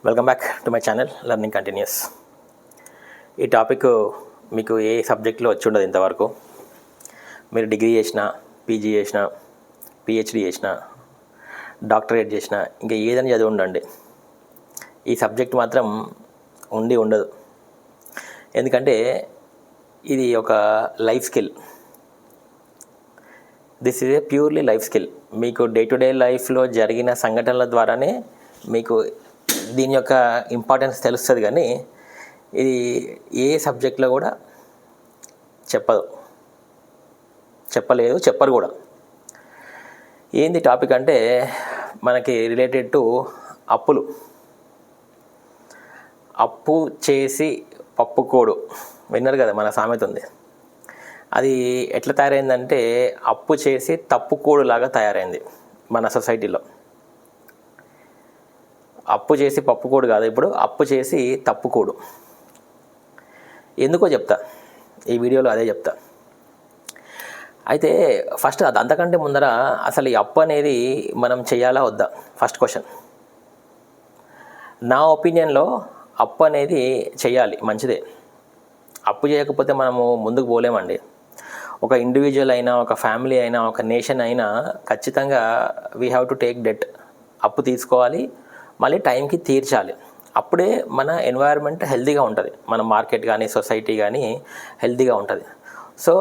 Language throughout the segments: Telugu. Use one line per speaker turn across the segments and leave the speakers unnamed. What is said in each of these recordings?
Welcome back to my channel learning continuous. ఈ టాపిక్ మీకు ఏ సబ్జెక్ట్లో వచ్చి ఉండదు ఇంతవరకు. మీరు డిగ్రీ చేసినా, పీజీ చేసినా, పిహెచ్డి చేసినా, డాక్టరేట్ చేసినా, ఇంకా ఏదైనా చదివి ఉండండి, ఈ సబ్జెక్ట్ మాత్రం ఉండదు. ఎందుకంటే ఇది ఒక life skill. This is a purely life skill. మీకు డే టు డే లైఫ్లో జరిగిన సంఘటనల ద్వారానే మీకు దీని యొక్క ఇంపార్టెన్స్ తెలుస్తుంది. కానీ ఇది ఏ సబ్జెక్ట్లో కూడా చెప్పరు కూడా. ఏంది టాపిక్ అంటే మనకి రిలేటెడ్ టు అప్పులు. అప్పు చేసి పప్పుకోడు, విన్నారు కదా, మన సామెత ఉంది. అది ఎట్లా తయారైందంటే అప్పు చేసి తప్పుకోడులాగా తయారైంది మన సొసైటీలో. అప్పు చేసి పప్పుకోడు కాదు, ఇప్పుడు అప్పు చేసి తప్పుకోడు. ఎందుకో చెప్తా, ఈ వీడియోలో అదే చెప్తా. అయితే ఫస్ట్ అది అంతకంటే ముందర అసలు ఈ అప్పు అనేది మనం చేయాలా వద్దా, ఫస్ట్ క్వశ్చన్. నా ఒపీనియన్లో అప్పు అనేది చేయాలి, మంచిదే. అప్పు చేయకపోతే మనము ముందుకు పోలేమండి. ఒక ఇండివిజువల్ అయినా, ఒక ఫ్యామిలీ అయినా, ఒక నేషన్ అయినా ఖచ్చితంగా we have to take debt. అప్పు తీసుకోవాలి, మళ్ళీ టైంకి తీర్చాలి. అప్పుడే మన ఎన్వైర్న్మెంట్ హెల్తీగా ఉంటుంది, మన మార్కెట్ కానీ సొసైటీ కానీ హెల్తీగా ఉంటుంది. సో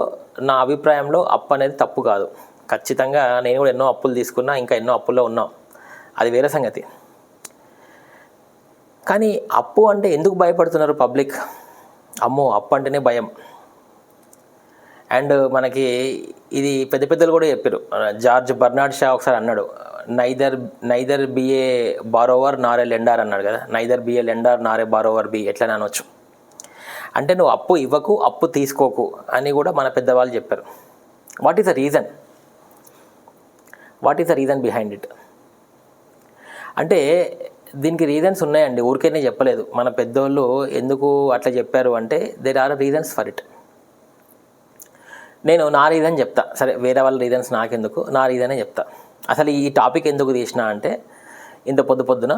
నా అభిప్రాయంలో అప్పు అనేది తప్పు కాదు. ఖచ్చితంగా నేను కూడా ఎన్నో అప్పులు తీసుకున్నా, ఇంకా ఎన్నో అప్పుల్లో ఉన్నాం, అది వేరే సంగతి. కానీ అప్పు అంటే ఎందుకు భయపడుతున్నారు పబ్లిక్? అమ్మో అప్పు అంటేనే భయం. అండ్ మనకి ఇది పెద్దలు కూడా చెప్పారు. జార్జ్ బర్నార్డ్ షా ఒకసారి అన్నాడు, నైదర్ బి ఏ బారోవర్ నార్ ఏ లెండర్ అన్నాడు కదా. నైదర్ బి ఏ లెండర్ నార్ ఏ బారోవర్ బి, ఎట్లా అనొచ్చు అంటే నువ్వు అప్పు ఇవ్వకు, అప్పు తీసుకోకు అని కూడా మన పెద్దవాళ్ళు చెప్పారు. What is the reason behind it? అంటే దీనికి రీజన్స్ ఉన్నాయండి, ఊరికేనే చెప్పలేదు. మన పెద్దోళ్ళు ఎందుకు అట్లా చెప్పారు అంటే there are reasons for it. నేను నా రీజన్ చెప్తా, సరే వేరే వాళ్ళ రీజన్స్ నాకెందుకు, నా రీజనే చెప్తా. అసలు ఈ టాపిక్ ఎందుకు తీసినా అంటే ఇంత పొద్దున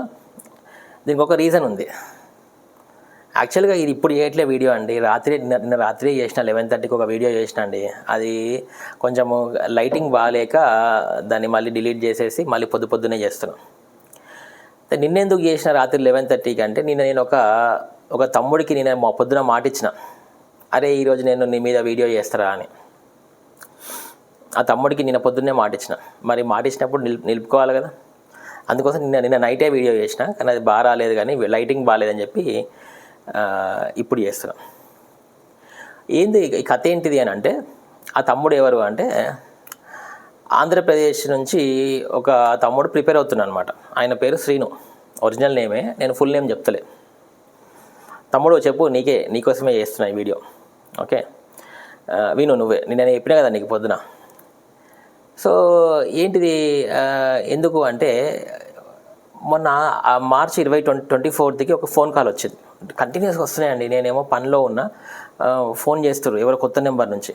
దీనికి ఒక రీజన్ ఉంది. యాక్చువల్గా ఇది ఇప్పుడు చేయట్లే వీడియో అండి, నిన్న రాత్రి చేసిన 11:30కి ఒక వీడియో చేసిన అండి. అది కొంచెము లైటింగ్ బాగాలేక దాన్ని మళ్ళీ డిలీట్ చేసేసి మళ్ళీ పొద్దున్నే చేస్తున్నాను. నిన్నెందుకు చేసిన రాత్రి 11:30కి అంటే నేను ఒక తమ్ముడికి నేను పొద్దున మాట ఇచ్చిన, అరే ఈరోజు నేను నీ మీద వీడియో చేస్తారా అని. ఆ తమ్ముడికి నిన్న పొద్దున్నే మాట ఇచ్చిన. మరి మాట ఇచ్చినప్పుడు నిలుపుకోవాలి కదా. అందుకోసం నిన్న నైటే వీడియో చేసిన, కానీ అది బాగా రాలేదు, కానీ లైటింగ్ బాగాలేదని చెప్పి ఇప్పుడు చేస్తున్నాం. ఏంది ఈ కథ ఏంటిది అని అంటే, ఆ తమ్ముడు ఎవరు అంటే ఆంధ్రప్రదేశ్ నుంచి ఒక తమ్ముడు ప్రిపేర్ అవుతున్నాడు అనమాట. ఆయన పేరు శ్రీను, ఒరిజినల్ నేమే, నేను ఫుల్ నేమ్ చెప్తలే. తమ్ముడు చెప్పు, నీకోసమే చేస్తున్నా ఈ వీడియో, ఓకే? విను నువ్వే, నేను చెప్పినా కదా నీకు పొద్దున. సో ఏంటిది, ఎందుకు అంటే మొన్న మార్చి 24కి ఒక ఫోన్ కాల్ వచ్చింది. కంటిన్యూస్గా వస్తున్నాయండి. నేనేమో పనిలో ఉన్నా, ఫోన్ చేస్తారు ఎవరో కొత్త నెంబర్ నుంచి.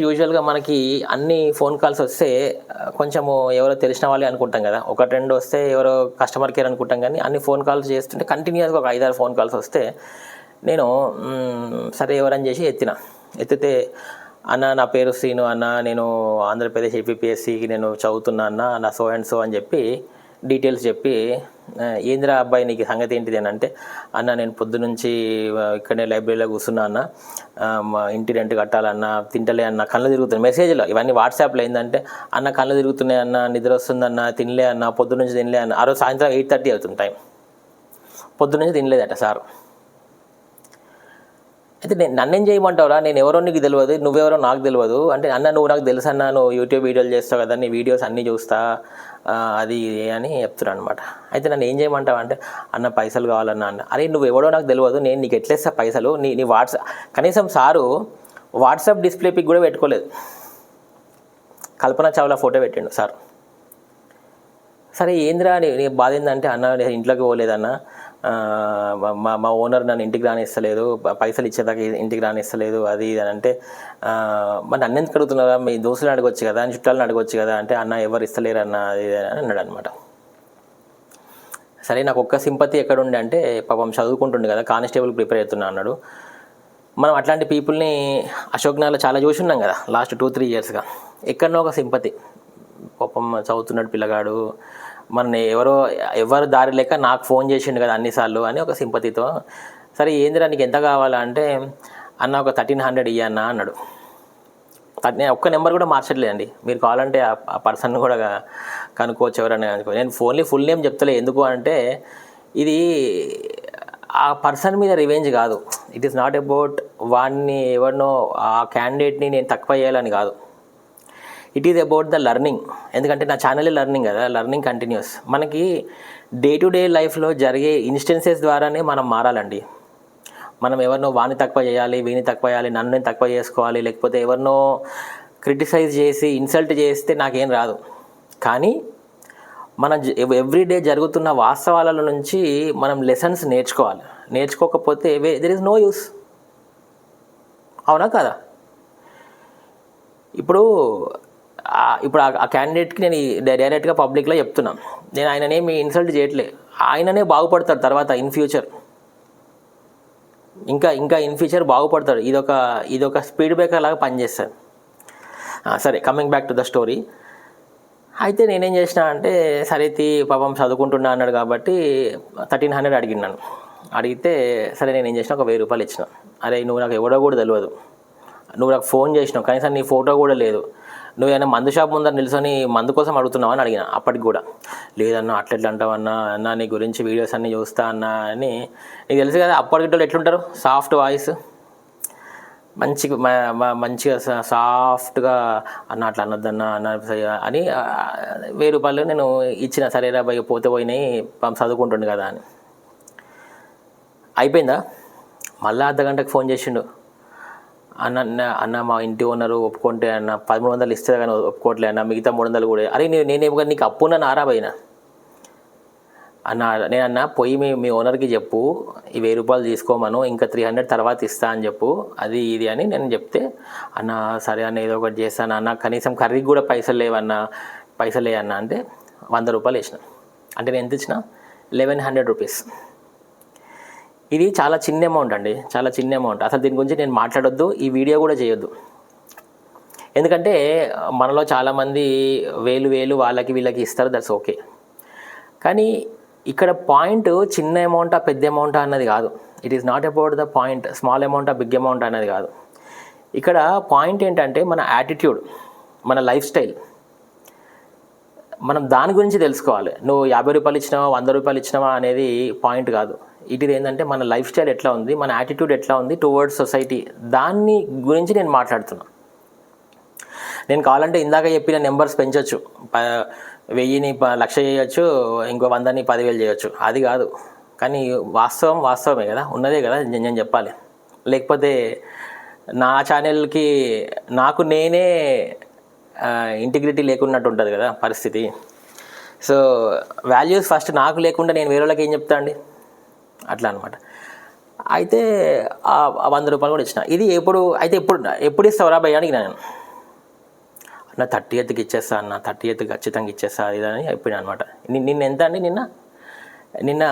యూజువల్గా మనకి అన్ని ఫోన్ కాల్స్ వస్తే కొంచెము ఎవరో తెలిసిన వాళ్ళే అనుకుంటాం కదా, 1-2 వస్తే ఎవరో కస్టమర్ కేర్ అనుకుంటాం. కానీ అన్ని ఫోన్ కాల్స్ చేస్తుంటే కంటిన్యూస్గా ఒక 5-6 ఫోన్ కాల్స్ వస్తే నేను సరే ఎవరని చేసి ఎత్తితే, అన్న నా పేరు శ్రీను అన్న, నేను ఆంధ్రప్రదేశ్ ఏపీఎస్సికి నేను చదువుతున్నా అన్న, నా సో అండ్ సో అని చెప్పి డీటెయిల్స్ చెప్పి, ఏంద్రా అబ్బాయి నీకు సంగతి ఏంటిది అని అంటే, అన్న నేను పొద్దునుంచి ఇక్కడనే లైబ్రరీలో కూర్చున్నా అన్న, ఇంటి రెంట్ కట్టాలన్న, తింటలే అన్న, కళ్ళు తిరుగుతున్నాయి. మెసేజ్లో ఇవన్నీ వాట్సాప్లో ఏంటంటే, అన్న కళ్ళు తిరుగుతున్నాయి అన్న, నిద్ర వస్తుందన్న, తినలే అన్న, పొద్దునుంచి తినలే అన్న. ఆ రోజు సాయంత్రం 8:30 అవుతుంది టైం, పొద్దునుంచి తినలేదట సార్. అయితే నన్నేం చేయమంటావురా, నేను ఎవరో నీకు తెలియదు, నువ్వెవరో నాకు తెలియదు అంటే, అన్న నువ్వు నాకు తెలుసు అన్న, నువ్వు యూట్యూబ్ వీడియోలు చేస్తావు కదా, నీ వీడియోస్ అన్నీ చూస్తా, అది అని చెప్తున్నాను అనమాట. అయితే నన్ను ఏం చేయమంటావు అంటే, అన్న పైసలు కావాలన్నా అన్న. అరే నువ్వు ఎవడో నాకు తెలియదు, నేను నీకు ఎట్లేస్తా పైసలు, నీ వాట్సాప్, కనీసం సారు వాట్సాప్ డిస్ప్లే పిక్ కూడా పెట్టుకోలేదు, కల్పన చావ్లా ఫోటో పెట్టిండు సార్. సరే ఏందిరా నీ బాధ ఏంటంటే, అన్న ఇంట్లోకి పోలేదన్న, మా ఓనర్ నన్ను ఇంటికి రానిస్తలేదు, పైసలు ఇచ్చేదాకా ఇంటికి రానిస్తలేదు, అది ఇది అని అంటే, మరి నన్ను ఎందుకు అడుగుతున్నారా, మీ దోస్తులను అడగొచ్చు కదా, చుట్టాలను అడగొచ్చు కదా అంటే, అన్న ఎవరు ఇస్తలేరు అన్న, అది అని అన్నాడు అనమాట. సరే నాకు ఒక్క సింపతి ఎక్కడుండే అంటే పాపం చదువుకుంటుండే కదా, కానిస్టేబుల్ ప్రిపేర్ అవుతున్నా అన్నాడు. మనం అట్లాంటి పీపుల్ని అశోక్ నగర్లో చాలా చూసి ఉన్నాం కదా లాస్ట్ 2-3 ఇయర్స్గా. ఎక్కడనో ఒక సింపతి, పాపం చదువుతున్నాడు పిల్లగాడు, మన ఎవరు దారి లేక నాకు ఫోన్ చేసిండు కదా అన్నిసార్లు అని ఒక సింపతితో, సరే ఏందిరా నీకు ఎంత కావాలా అంటే, అన్న ఒక 1300 ఇయ్యన్నా అన్నాడు. నేను ఒక్క నెంబర్ కూడా మార్చట్లేదండి, మీరు కావాలంటే ఆ పర్సన్ కూడా కనుక్కోవచ్చు ఎవరన్నా కనుక్కో. నేను ఫుల్ నేమ్ చెప్తలే, ఎందుకు అంటే ఇది ఆ పర్సన్ మీద రివెంజ్ కాదు. ఇట్ ఈస్ నాట్ అబౌట్ వాడిని ఎవరినో ఆ క్యాండిడేట్ని నేను తక్కువ చేయాలని కాదు. It is about the learning. ఎందుకంటే నా ఛానల్ లెర్నింగ్ కదా, లెర్నింగ్ కంటిన్యూస్. మనకి డే టు డే లైఫ్లో జరిగే ఇన్స్టెన్సెస్ ద్వారానే మనం మారాలండి. మనం ఎవరినో వాడిని తక్కువ చేయాలి, వీని తక్కువ చేయాలి, నన్ను నేను తక్కువ చేసుకోవాలి, లేకపోతే ఎవరినో క్రిటిసైజ్ చేసి ఇన్సల్ట్ చేస్తే నాకేం రాదు. కానీ మన ఎవ్రీడే జరుగుతున్న వాస్తవాల నుంచి మనం లెసన్స్ నేర్చుకోవాలి. నేర్చుకోకపోతే దెర్ ఈజ్ నో యూస్. అవునా కదా? ఇప్పుడు ఆ క్యాండిడేట్కి నేను డైరెక్ట్గా పబ్లిక్లో చెప్తున్నాను, నేను ఆయననేమి ఇన్సల్ట్ చేయట్లే, ఆయననే బాగుపడతాడు తర్వాత ఇన్ ఫ్యూచర్, ఇంకా ఇన్ ఫ్యూచర్ బాగుపడతాడు. ఇదొక స్పీడ్ బ్రేకర్ లాగా పనిచేస్తుంది. సరే, coming back to the story. అయితే నేనేం చేసిన అంటే, సరే పాపం చదువుకుంటున్నా అన్నాడు కాబట్టి 1300 అడిగినాను. అడిగితే సరే నేనేం చేసిన, ఒక 1000 రూపాయలు ఇచ్చిన. అరే నువ్వు నాకు ఎవడో కూడా తెలియదు, నువ్వు నాకు ఫోన్ చేసినావు, కనీసం నీ ఫోటో కూడా లేదు, నువ్వేమైనా మందు షాప్ ముందర నిల్చొని మందు కోసం అడుగుతున్నావు అని అడిగిన. అప్పటికి కూడా లేదన్నా, అట్లా అంటావన్నా, అన్న నీ గురించి వీడియోస్ అన్నీ చూస్తా అన్నా అని. నీకు తెలుసు కదా అప్పటికి ఎట్లుంటారు, సాఫ్ట్ వాయిస్, మంచిగా సాఫ్ట్గా అన్న అట్లా అనొద్దన్న అన్న అని 1000 రూపాయలు నేను ఇచ్చిన. సరేరా భయ పోతే పోయినాయి, చదువుకుంటుండు కదా అని. అయిపోయిందా? మళ్ళీ అర్ధగంటకు ఫోన్ చేసిండు. అన్న మా ఇంటి ఓనరు ఒప్పుకుంటే అన్న 1300 ఇస్తే కానీ ఒప్పుకోవట్లే అన్న, మిగతా 300 కూడా. అరే నేనేమో నీకు అప్పున్నా నారా పోయినా అన్న. నేనన్నా పోయి మీ ఓనర్కి చెప్పు, ఈ 1000 రూపాయలు తీసుకోమను, ఇంకా 300 తర్వాత ఇస్తా అని చెప్పు, అది ఇది అని నేను చెప్తే, అన్న సరే అన్న ఏదో ఒకటి చేస్తాను అన్న, కనీసం కర్రీకి కూడా పైసలు లేవన్నా, పైసలు లేవన్నా అంటే 100 రూపాయలు వేసిన. అంటే నేను ఎంత ఇచ్చిన? 1100 రూపీస్. ఇది చాలా చిన్న అమౌంట్ అండి, చాలా చిన్న అమౌంట్. అసలు దీని గురించి నేను మాట్లాడొద్దు, ఈ వీడియో కూడా చేయొద్దు. ఎందుకంటే మనలో చాలామంది వేలు వాళ్ళకి వీళ్ళకి ఇస్తారు, దట్స్ ఓకే. కానీ ఇక్కడ పాయింట్ చిన్న అమౌంటా పెద్ద అమౌంటా అన్నది కాదు. It is not about the point small అమౌంటా బిగ్ అమౌంట్ అన్నది కాదు. ఇక్కడ పాయింట్ ఏంటంటే మన యాటిట్యూడ్, మన లైఫ్ స్టైల్, మనం దాని గురించి తెలుసుకోవాలి. నువ్వు 50 రూపాయలు ఇచ్చినావా 100 రూపాయలు ఇచ్చినావా అనేది పాయింట్ కాదు. ఇది ఏంటంటే మన లైఫ్ స్టైల్ ఎట్లా ఉంది, మన యాటిట్యూడ్ ఎట్లా ఉంది టువర్డ్స్ సొసైటీ, దాన్ని గురించి నేను మాట్లాడుతున్నాను. నేను కావాలంటే ఇందాక చెప్పిన నెంబర్స్ పెంచవచ్చు, 1000ని 1,00,000 చేయొచ్చు, ఇంకో 100ని 10,000 చేయొచ్చు, అది కాదు. కానీ వాస్తవమే కదా, ఉన్నదే కదా నేను చెప్పాలి. లేకపోతే నా ఛానల్కి నాకు నేనే ఇంటిగ్రిటీ లేకున్నట్టు ఉంటుంది కదా పరిస్థితి. సో వాల్యూస్ ఫస్ట్ నాకు లేకుండా నేను వేరే వాళ్ళకి ఏం చెప్తా అండి, అట్లా అనమాట. అయితే ఆ 100 రూపాయలు కూడా ఇచ్చిన. ఇది ఎప్పుడు ఇస్తావురా భయ్యా అని నేను అన్న 30th ఇచ్చేస్తా అన్న, 30th ఖచ్చితంగా ఇచ్చేస్తా అది అని చెప్పిన అనమాట. నిన్న ఎంత అండి, నిన్న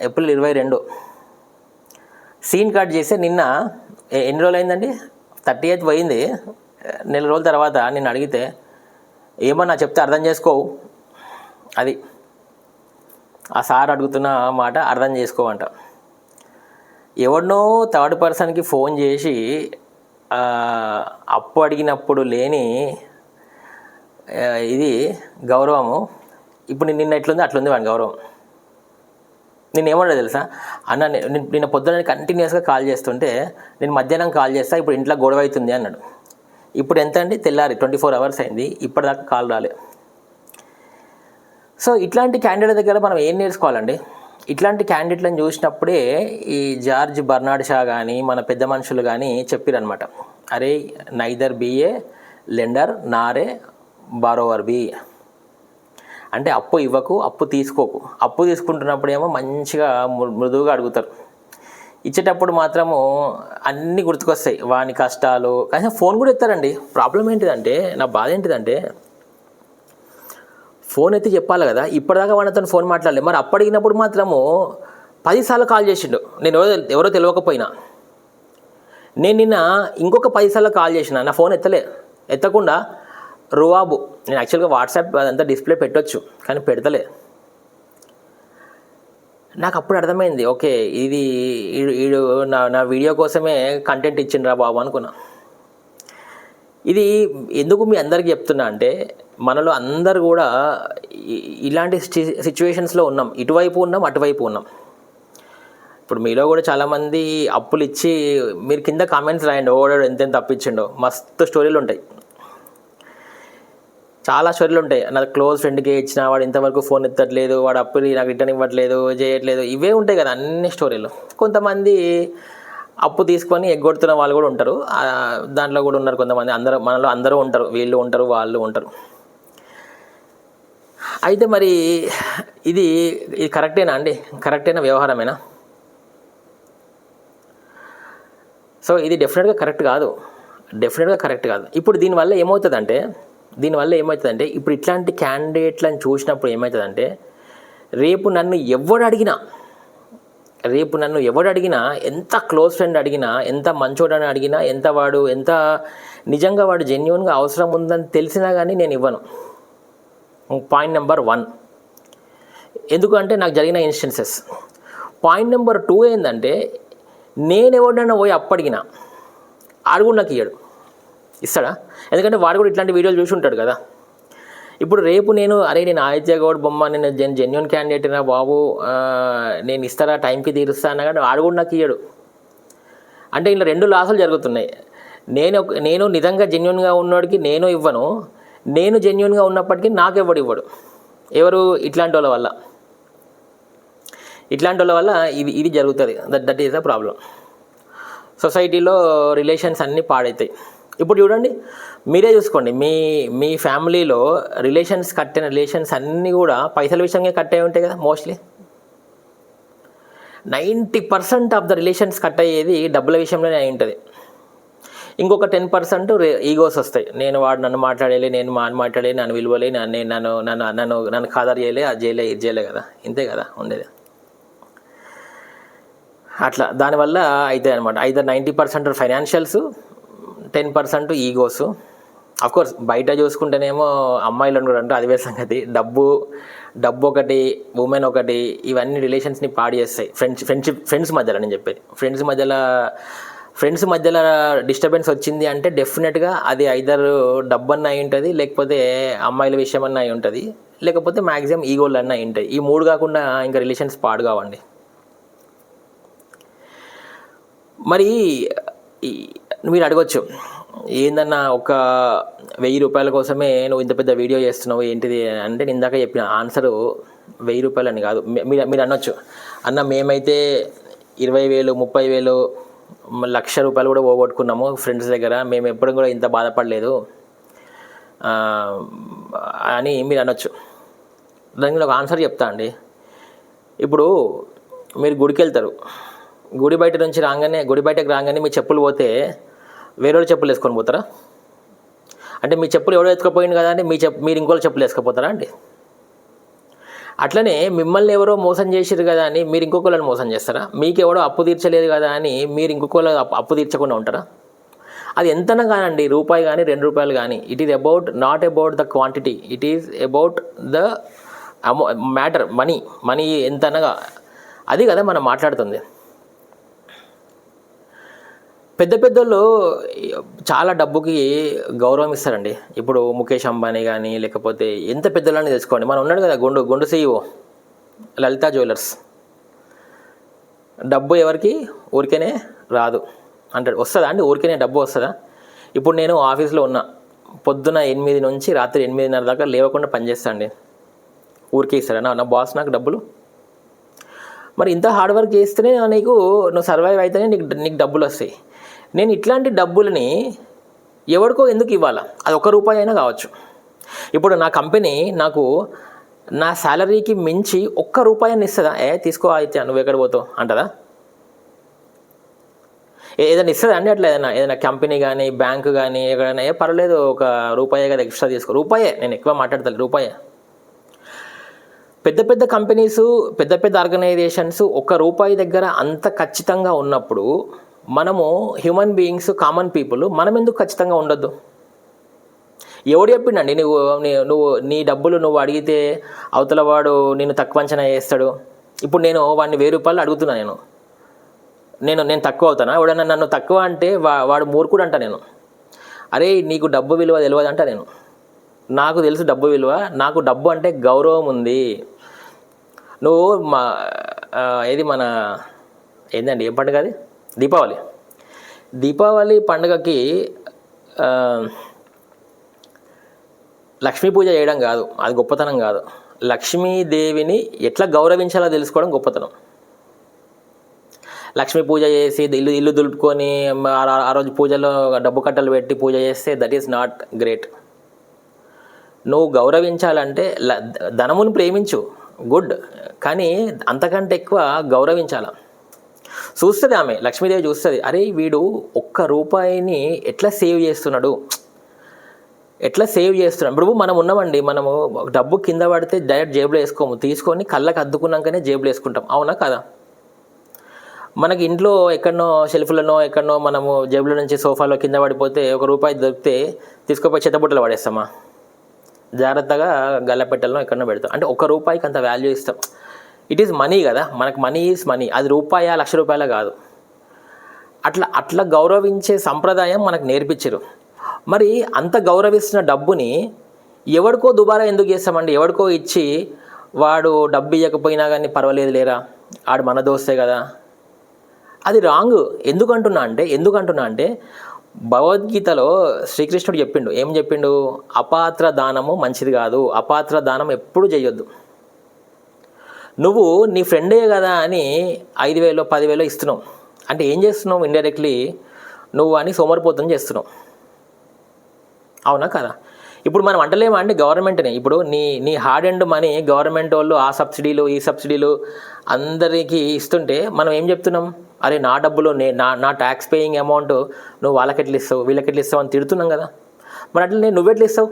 ఏప్రిల్ 22 సీన్ కట్ చేస్తే నిన్న ఎన్ని రోజులు అయిందండి, 30th పోయింది. నెల రోజుల తర్వాత నిన్ను అడిగితే ఏమన్నా చెప్తే అర్థం చేసుకోవు, అది ఆ సార్ అడుగుతున్న మాట అర్థం చేసుకోవంట. ఎవరినో థర్డ్ పర్సన్కి ఫోన్ చేసి అప్పు అడిగినప్పుడు లేని ఇది గౌరవము, ఇప్పుడు నిన్న ఎట్లుంది అట్లుంది వాడి గౌరవం. నేనేమన్నా తెలుసా అన్న, నిన్న పొద్దున కంటిన్యూస్గా కాల్ చేస్తుంటే నేను మధ్యాహ్నం కాల్ చేస్తా, ఇప్పుడు ఇంట్లో గొడవ అవుతుంది అన్నాడు. ఇప్పుడు ఎంత అండి, తెల్లారి 24 hours అయింది, ఇప్పటిదాకా కాల్ రాలే. సో ఇట్లాంటి క్యాండిడేట్ దగ్గర మనం ఏం నేర్చుకోవాలండి? ఇట్లాంటి క్యాండిడేట్లను చూసినప్పుడే ఈ జార్జ్ బర్నార్డ్ షా కానీ మన పెద్ద మనుషులు కానీ చెప్పిరనమాట, అరే neither be a lender nor a borrower be. అంటే అప్పు ఇవ్వకు, అప్పు తీసుకోకు. అప్పు తీసుకుంటున్నప్పుడు ఏమో మంచిగా మృదువుగా అడుగుతారు, ఇచ్చేటప్పుడు మాత్రము అన్నీ గుర్తుకొస్తాయి వాని కష్టాలు. కానీ ఫోన్ కూడా ఎత్తారండి. ప్రాబ్లం ఏంటిదంటే, నా బాధ ఏంటిదంటే ఫోన్ ఎత్తి చెప్పాలి కదా. ఇప్పటిదాకా వాడితో ఫోన్ మాట్లాడలేదు. మరి అప్పడిగినప్పుడు మాత్రము 10 సార్లు కాల్ చేసిండు. నేను ఎవరో తెలియకపోయినా. నేను నిన్న ఇంకొక 10 సార్లు కాల్ చేసిన, నా ఫోన్ ఎత్తకుండా రువాబు. నేను యాక్చువల్గా వాట్సాప్ అదంతా డిస్ప్లే పెట్టొచ్చు, కానీ పెడతలే. నాకు అప్పుడు అర్థమైంది, ఓకే ఇది వీడు నా వీడియో కోసమే కంటెంట్ ఇచ్చిండ్రా బాబు అనుకున్నా. ఇది ఎందుకు మీ అందరికీ చెప్తున్నా అంటే, మనలో అందరు కూడా ఇలాంటి సిచ్యువేషన్స్లో ఉన్నాం. ఇటువైపు ఉన్నాం, అటువైపు ఉన్నాం. ఇప్పుడు మీలో కూడా చాలామంది అప్పులు ఇచ్చి, మీరు కింద కామెంట్స్ రాయండి, ఓడాడు ఎంతెంత అప్పించిండో. మస్తు స్టోరీలు ఉంటాయి, చాలా స్టోరీలు ఉంటాయి. నా క్లోజ్ ఫ్రెండ్కి ఇచ్చిన, వాడు ఇంతవరకు ఫోన్ ఎత్తట్లేదు, వాడు అప్పులు నాకు రిటర్న్ ఇవ్వట్లేదు, చేయట్లేదు, ఇవే ఉంటాయి కదా అన్ని స్టోరీలు. కొంతమంది అప్పు తీసుకొని ఎగ్గొడుతున్న వాళ్ళు కూడా ఉంటారు, దాంట్లో కూడా ఉన్నారు కొంతమంది. మనలో అందరూ ఉంటారు, వీళ్ళు ఉంటారు, వాళ్ళు ఉంటారు. అయితే మరి ఇది కరెక్టేనా అండి? కరెక్టేనా వ్యవహారమేనా? సో ఇది డెఫినెట్గా కరెక్ట్ కాదు. ఇప్పుడు దీనివల్ల ఏమవుతుందంటే ఇప్పుడు ఇట్లాంటి క్యాండిడేట్లను చూసినప్పుడు ఏమవుతుందంటే, రేపు నన్ను ఎవడు అడిగినా, ఎంత క్లోజ్ ఫ్రెండ్ అడిగినా, ఎంత మంచోడని అడిగినా, ఎంత నిజంగా వాడు జెన్యున్గా అవసరం ఉందని తెలిసినా కానీ నేను ఇవ్వను. Point number 1. ఎందుకంటే నాకు జరిగిన ఇన్స్టెన్సెస్. పాయింట్ నెంబర్ 2 ఏంటంటే, నేను ఎవడన్నా పోయి అప్పడిగినా ఆడు కూడా నాకు ఇస్తాడా? ఎందుకంటే వాడు కూడా ఇట్లాంటి వీడియోలు చూసి ఉంటాడు కదా. ఇప్పుడు రేపు నేను ఆదిత్య గౌడ్ బొమ్మ, నేను జెన్యున్ క్యాండిడేట్ నా బాబు, నేను ఇస్తారా, టైంకి తీరుస్తా అన్నా కానీ ఆడు కూడా నాకు ఇయ్యడు. అంటే ఇలా 2 లాసులు జరుగుతున్నాయి. నేను నిజంగా జెన్యున్గా ఉన్నోడికి నేను ఇవ్వను, నేను జెన్యున్గా ఉన్నప్పటికీ నాకు ఇవ్వడు. ఎవరు? ఇట్లాంటి వాళ్ళ వల్ల ఇది జరుగుతుంది. That is the problem. సొసైటీలో రిలేషన్స్ అన్నీ పాడవుతాయి. ఇప్పుడు చూడండి, మీరే చూసుకోండి, మీ ఫ్యామిలీలో కట్టిన రిలేషన్స్ అన్నీ కూడా పైసల విషయంగా కట్ అయి ఉంటాయి కదా. Mostly 90% of the relations cut అయ్యేది డబ్బుల విషయంలోనే అయి ఉంటుంది. ఇంకొక 10% ఈగోస్ వస్తాయి. వాడు నన్ను మాట్లాడేలే, నేను మాట్లాడలే, నన్ను విలువలే, నన్ను ఖాదర్ చేయలే, అది చేయలే, ఇది చేయలే కదా. ఇంతే కదా ఉండేది. అట్లా దానివల్ల అవుతాయి అనమాట. అయితే 90% ఫైనాన్షియల్స్, 10% ఈగోస్. అఫ్కోర్స్ బయట చూసుకుంటేనేమో అమ్మాయిలను కూడా అంటే అది వేరే సంగతి. డబ్బు ఒకటి, ఉమెన్ ఒకటి, ఇవన్నీ రిలేషన్స్ని పాడు చేస్తాయి. ఫ్రెండ్స్ మధ్యలో నేను చెప్పేది, ఫ్రెండ్స్ మధ్యలో డిస్టర్బెన్స్ వచ్చింది అంటే డెఫినెట్గా అది ఐదర్ డబ్బు అన్న అయి ఉంటుంది, లేకపోతే అమ్మాయిల విషయం అన్న అయి ఉంటుంది, లేకపోతే మ్యాక్సిమం ఈగోలు అన్న అయి ఉంటాయి. ఈ 3 కాకుండా ఇంకా రిలేషన్స్ పాడు కావండి. మరి మీరు అడగచ్చు, ఏందన్నా ఒక 1000 రూపాయల కోసమే నువ్వు ఇంత పెద్ద వీడియో చేస్తున్నావు ఏంటిది అంటే, నేను ఇందాక చెప్పిన ఆన్సరు 1000 రూపాయలని కాదు. మీరు అనొచ్చు, అన్న మేమైతే 20,000, 30,000, 1,00,000 రూపాయలు కూడా పోగొట్టుకున్నాము ఫ్రెండ్స్ దగ్గర, మేము ఎప్పుడు కూడా ఇంత బాధపడలేదు అని మీరు అనొచ్చు. దానికి ఒక ఆన్సర్ చెప్తా అండి. ఇప్పుడు మీరు గుడికి వెళ్తారు, గుడి బయటకు రాగానే మీ చెప్పులు పోతే వేరే చెప్పులు వేసుకొని పోతారా? అంటే మీ చెప్పులు ఎవడో ఎత్తుకపోయింది కదా అంటే మీరు ఇంకోళ్ళు చెప్పులు వేసుకపోతారా అండి? అట్లనే మిమ్మల్ని ఎవరో మోసం చేసిరు కదా అని మీరు ఇంకొకళ్ళని మోసం చేస్తారా? మీకు ఎవడో అప్పు తీర్చలేదు కదా అని మీరు ఇంకొకళ్ళు అప్పు తీర్చకుండా ఉంటారా? అది ఎంతనా కానండి, రూపాయి కానీ 2 రూపాయలు కానీ, it is not about the quantity, it is about the matter. Money ఎంతనగా, అది కదా మనం మాట్లాడుతుంది. పెద్దోళ్ళు చాలా డబ్బుకి గౌరవం ఇస్తారండి. ఇప్పుడు ముఖేష్ అంబానీ కానీ, లేకపోతే ఎంత పెద్దలని తెచ్చుకోండి. మనం ఉన్నాడు కదా గుండు CEO లలితా జ్యువెలర్స్. డబ్బు ఎవరికి ఊరికేనే రాదు అంటాడు. వస్తుందా అండి ఊరికేనే డబ్బు వస్తుందా? ఇప్పుడు నేను ఆఫీస్లో ఉన్నా, పొద్దున 8 నుంచి రాత్రి 8:30 దాకా లేవకుండా పనిచేస్తా అండి. ఊరికే ఇస్తాడా నా బాస్ నాకు డబ్బులు? మరి ఇంత హార్డ్ వర్క్ చేస్తేనే నువ్వు సర్వైవ్ అయితేనే నీకు డబ్బులు వస్తాయి. నేను ఇట్లాంటి డబ్బులని ఎవరికో ఎందుకు ఇవ్వాలా? అది 1 రూపాయి అయినా కావచ్చు. ఇప్పుడు నా కంపెనీ నాకు నా శాలరీకి మించి 1 రూపాయి అని ఇస్తుందా? తీసుకో అయితే నువ్వు ఎక్కడ పోతావు అంటదా? ఏదైనా ఇస్తుందా అండి? అట్లా ఏదైనా కంపెనీ కానీ, బ్యాంకు కానీ, ఎక్కడైనా పర్లేదు 1 రూపాయే కదా ఎక్స్ట్రా తీసుకో. రూపాయే, నేను ఎక్కువ మాట్లాడతాను, రూపాయే. పెద్ద పెద్ద కంపెనీసు, పెద్ద పెద్ద ఆర్గనైజేషన్స్ ₹1 దగ్గర అంత ఖచ్చితంగా ఉన్నప్పుడు మనము హ్యూమన్ బీయింగ్స్, కామన్ పీపుల్ మనం ఎందుకు ఖచ్చితంగా ఉండొద్దు? ఎవడు చెప్పిండండి నువ్వు నీ డబ్బులు నువ్వు అడిగితే అవతల వాడు నిన్ను తక్కువ అంచనా వేస్తాడు? ఇప్పుడు నేను వాడిని ₹1000 అడుగుతున్నా, నేను తక్కువ అవుతానా? ఎవడన్నా నన్ను తక్కువ అంటే వాడు మూర్ఖుడు అంట. నేను అరే నీకు డబ్బు విలువ తెలియదంట. నాకు తెలుసు డబ్బు విలువ, నాకు డబ్బు అంటే గౌరవం ఉంది. నువ్వు ఏది మన ఏందండి ఏం పండుగ అది? దీపావళి పండుగకి లక్ష్మీ పూజ చేయడం కాదు, అది గొప్పతనం కాదు. లక్ష్మీదేవిని ఎట్లా గౌరవించాలో తెలుసుకోవడం గొప్పతనం. లక్ష్మీ పూజ చేసి ఇల్లు దులుపుకొని ఆ రోజు పూజలో డబ్బు కట్టలు పెట్టి పూజ చేస్తే దట్ ఈస్ నాట్ గ్రేట్. నువ్వు గౌరవించాలంటే ధనమును ప్రేమించు, గుడ్, కానీ అంతకంటే ఎక్కువ గౌరవించాల. చూస్తుంది ఆమె, లక్ష్మీదేవి చూస్తుంది, అరే వీడు ₹1 ఎట్లా సేవ్ చేస్తున్నాడు. ఇప్పుడు మనం ఉన్నామండి, మనము డబ్బు కింద పడితే డైరెక్ట్ జేబులో వేసుకోము, తీసుకొని కళ్ళకి అద్దుకున్నాకనే జేబులో వేసుకుంటాం, అవునా కదా? మనకి ఇంట్లో ఎక్కడనో షెల్ఫ్లనో ఎక్కడనో మనము జేబులో నుంచి సోఫాలో కింద పడిపోతే ₹1 దొరికితే తీసుకుపోయి చెత్తబుట్టలో పడేస్తామా? జాగ్రత్తగా గల్లపెట్టెల్లో ఎక్కడనో పెడతాం. అంటే ₹1 అంత వాల్యూ ఇస్తాం. ఇట్ ఈస్ మనీ కదా, మనకు మనీ ఈజ్ మనీ. అది ₹1,00,000 కాదు. అట్లా గౌరవించే సంప్రదాయం మనకు నేర్పించరు. మరి అంత గౌరవిస్తున్న డబ్బుని ఎవడికో దుబారా ఎందుకు చేస్తామండి? ఎవడికో ఇచ్చి వాడు డబ్బు ఇవ్వకపోయినా కానీ పర్వాలేదు లేరా, ఆడు మన దోస్తే కదా, అది రాంగ్. ఎందుకంటున్నా అంటే భగవద్గీతలో శ్రీకృష్ణుడు చెప్పిండు, ఏం చెప్పిండు? అపాత్ర దానము మంచిది కాదు, అపాత్ర దానం ఎప్పుడు చేయొద్దు. నువ్వు నీ ఫ్రెండే కదా అని 5,000 10,000 ఇస్తున్నావు అంటే ఏం చేస్తున్నావు? ఇండైరెక్ట్లీ నువ్వు అని సోమరిపోతం చేస్తున్నావు, అవునా కదా? ఇప్పుడు మనం అంటలేమా అండి గవర్నమెంట్ని, ఇప్పుడు నీ హార్డ్ అండ్ మనీ గవర్నమెంట్ వాళ్ళు ఆ సబ్సిడీలు ఈ సబ్సిడీలు అందరికీ ఇస్తుంటే మనం ఏం చెప్తున్నాం? అరే నా డబ్బులు నా ట్యాక్స్ పేయింగ్ అమౌంట్ నువ్వు వాళ్ళకి ఎట్లా ఇస్తావు, వీళ్ళకి ఎట్లా ఇస్తావు అని తిడుతున్నాం కదా. మరి అట్లా నువ్వెట్లా ఇస్తావు?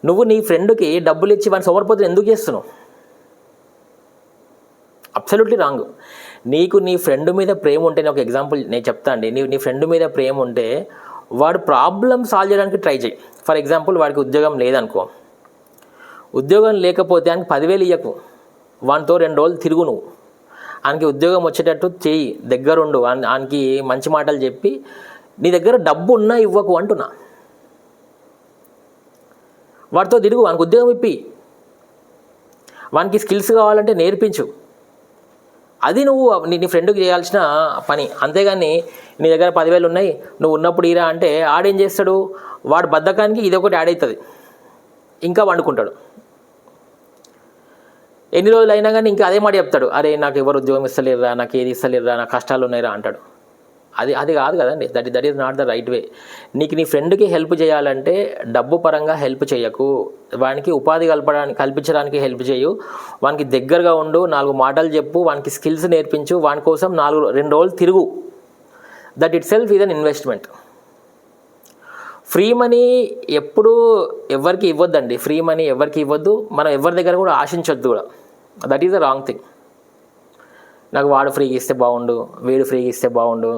నువ్వు నీ ఫ్రెండ్కి డబ్బులు ఇచ్చి వాడిని సోమరిపోతులు ఎందుకు చేస్తున్నావు? Absolutely wrong. నీకు నీ ఫ్రెండ్ మీద ప్రేమ ఉంటే, నేను ఒక ఎగ్జాంపుల్ నేను చెప్తా అండి. నీ ఫ్రెండ్ మీద ప్రేమ ఉంటే వాడు ప్రాబ్లం సాల్వ్ చేయడానికి ట్రై చేయి. ఫర్ ఎగ్జాంపుల్ వాడికి ఉద్యోగం లేదనుకో, ఉద్యోగం లేకపోతే ఆయనకి 10,000 ఇవ్వకు, వానితో 2 రోజులు తిరుగు, నువ్వు ఆయనకి ఉద్యోగం వచ్చేటట్టు చెయ్యి, దగ్గరుండు, ఆయనకి మంచి మాటలు చెప్పి, నీ దగ్గర డబ్బు ఉన్నా ఇవ్వకు అంటున్నా. వాడితో తిరుగు, వానికి ఉద్యోగం ఇప్పి, వానికి స్కిల్స్ కావాలంటే నేర్పించు. అది నువ్వు నీ ఫ్రెండ్కి చేయాల్సిన పని. అంతేగాని నీ దగ్గర 10,000 ఉన్నాయి, నువ్వు ఉన్నప్పుడు ఇరా అంటే ఆడేం చేస్తాడు? వాడు బద్ధకానికి ఇది ఒకటి యాడ్ అవుతుంది, ఇంకా వండుకుంటాడు. ఎన్ని రోజులు అయినా కానీ ఇంకా అదే మాట చెప్తాడు, అరే నాకు ఎవరు ఉద్యోగం ఇస్తలేరురా, నాకు ఏది ఇస్తలేరురా, నాకు కష్టాలు ఉన్నాయిరా అంటాడు. అది కాదు కదండి, that is not the right way. నీకు నీ ఫ్రెండ్కి హెల్ప్ చేయాలంటే డబ్బు పరంగా హెల్ప్ చేయకు, వానికి ఉపాధి కల్పించడానికి హెల్ప్ చేయు, వానికి దగ్గరగా ఉండు, 4 మాటలు చెప్పు, వానికి స్కిల్స్ నేర్పించు, వాని కోసం 2 రోజులు తిరుగు. That it self is an investment. Free money ఎప్పుడు ఎవరికి ఇవ్వద్దండి, ఫ్రీ మనీ ఎవరికి ఇవ్వద్దు, మనం ఎవరి దగ్గర కూడా ఆశించొద్దు కూడా. That is the wrong thing. నాకు వాడు ఫ్రీగా ఇస్తే బాగుండు, వీడు ఫ్రీగా ఇస్తే బాగుండు,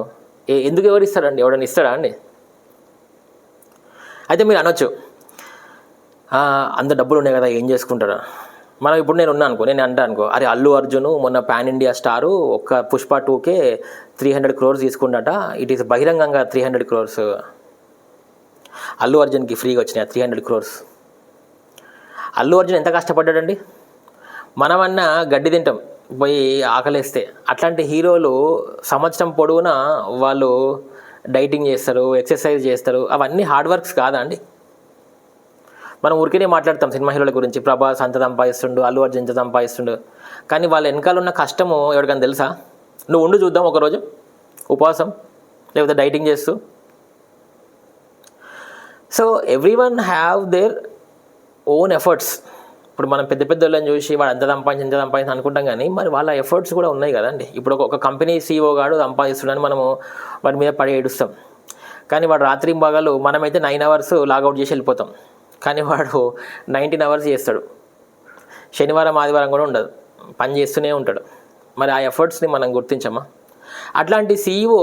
ఎందుకు ఎవరు ఇస్తాడండి? ఎవడని ఇస్తాడా అండి? అయితే మీరు అనొచ్చు, అంత డబ్బులు ఉన్నాయి కదా ఏం చేసుకుంటారా? మనం ఇప్పుడు నేను అంటా అనుకో, అరే అల్లు అర్జున్ మొన్న పాన్ ఇండియా స్టారు ఒక్క పుష్ప 2కే 300 crores తీసుకుంటాట, ఇట్ ఈస్ బహిరంగంగా 300 crores అల్లు అర్జున్కి ఫ్రీగా వచ్చినాయి 300 crores. అల్లు అర్జున్ ఎంత కష్టపడ్డాడండి? మనమన్నా గడ్డి తింటాం పోయి ఆకలేస్తే, అట్లాంటి హీరోలు సంవత్సరం పొడవునా వాళ్ళు డైటింగ్ చేస్తారు, ఎక్సర్సైజ్ చేస్తారు, అవన్నీ హార్డ్ వర్క్స్ కాదా అండి? మనం ఊరికేనే మాట్లాడతాం సినిమా హీరోల గురించి, ప్రభాస్ అంత సంపాదిస్తుండు, అల్లు అర్జున్ ఇంత సంపాదిస్తుండు, కానీ వాళ్ళ వెనకాల ఉన్న కష్టము ఎవరికైనా తెలుసా? నువ్వు ఉండు చూద్దాం ఒకరోజు ఉపవాసం లేకపోతే డైటింగ్ చేస్తూ. So everyone have their own efforts. ఇప్పుడు మనం పెద్ద వాళ్ళని చూసి వాడు అంత సంపాదించి అనుకుంటాం, కానీ మరి వాళ్ళ ఎఫర్ట్స్ కూడా ఉన్నాయి కదండి. ఇప్పుడు ఒక కంపెనీ CEO గాడు సంపాదిస్తున్నాడని మనము వాడి మీద పడి ఏడుస్తాం, కానీ వాడు రాత్రి భాగాలు, మనమైతే 9 hours లాగౌట్ చేసి వెళ్ళిపోతాం, కానీ వాడు 19 hours చేస్తాడు. శనివారం ఆదివారం కూడా ఉండదు, పని చేస్తూనే ఉంటాడు. మరి ఆ ఎఫర్ట్స్ని మనం గుర్తించమా? అట్లాంటి సీఈఓ